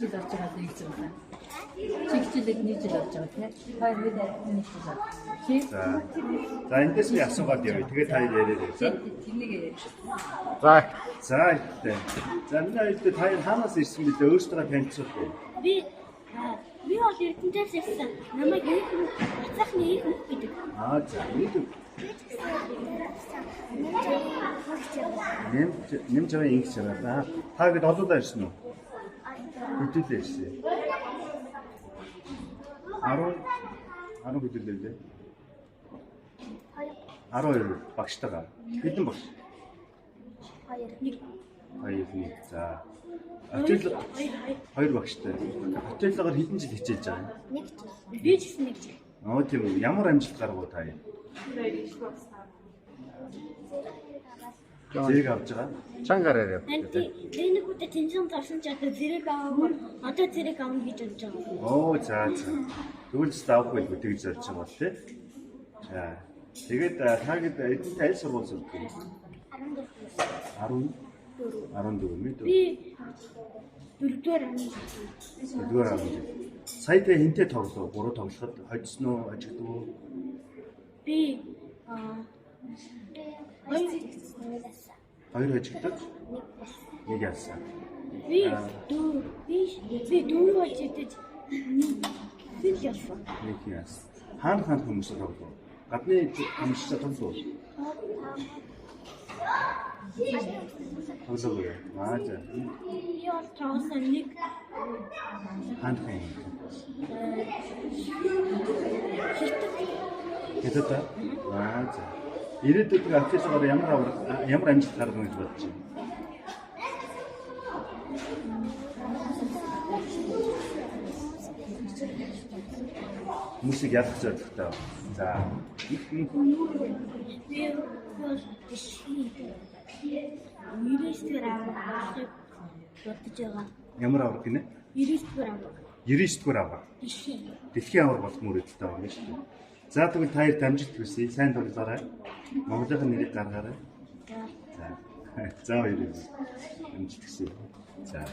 жил орж байгаа гэж байна. Чигчлэг нэг жил орж байгаа тийм. Хоёр мэдээ нэг жил. За эндээс би асуугаад явъя. Тэгээд та яриад байв. Тэнийг яриа. За ихтэй. За миний хоёрт та хаанаас ирсэн бэлээ? Өөрсдөө танилцуулъя. Би бол Эрдэнэтээс ирсэн. Намайг Бацаахны их хөх гэдэг. За нэг нэмж байгаа инх чанаа. Та гээд олоодаа ирсэн үү? Хөдөлөө ирсэн. 10 хөдөлөө лээ. 12 багштайгаа. Хэдэн багш? 2. За. Хоёр багштай. Хотеллогоор хэдэн жил хичээлж байгаа юм? 1 жил. Би ч гэсэн 1 жил. Тийм үү. Ямар амжилт гаргав та юм? Зэрэг авч байгаа. Чангараар яв. Би нэг удаа тэнцэн тарсан ч одоо зэрэг аваагүй. Одоо зэрэг авна гэж бодож байгаа. За. Тэгвэл ч давах байлгүй тэгж зорж байгаа бол тий. За. Тэгээд таагаад эдгээр аль сургууль сурдаг юм? 14 мэд. Би 4-р амын. 4-р амын. Сая тэ хинтээ тоглоо? 3 тоглоход хоцсон уу, ажигдав уу? Би 2 ажигдав. 1 яасан. Би 4 ажигдаж 1 яасан. 1 яасан. Хаана хүмүүс тоглоо? Гадны хүмүүс тоглоо. Тоглоо. За. Би бол тоглосон 1 хаана Хэтэд. За. Ирээдүйд активлаар ямар амжилт гаргах гэж бодож байна? Хүмүүсийг ялах зорилготой. За. Би бол Юристээр авах бодож байгаа. Ямар авраг гинэ? Юристээр авах. 99-р авраг. Дэлхийн авраг болох мөрөдтэй байгаа юм шүү дээ. За тэгвэл та хоёр дамжилт хүсье. Сайн тоглоорой. Монголын нэрийг гаргаарай. За. За хоёрыг дамжилт хүсье. За.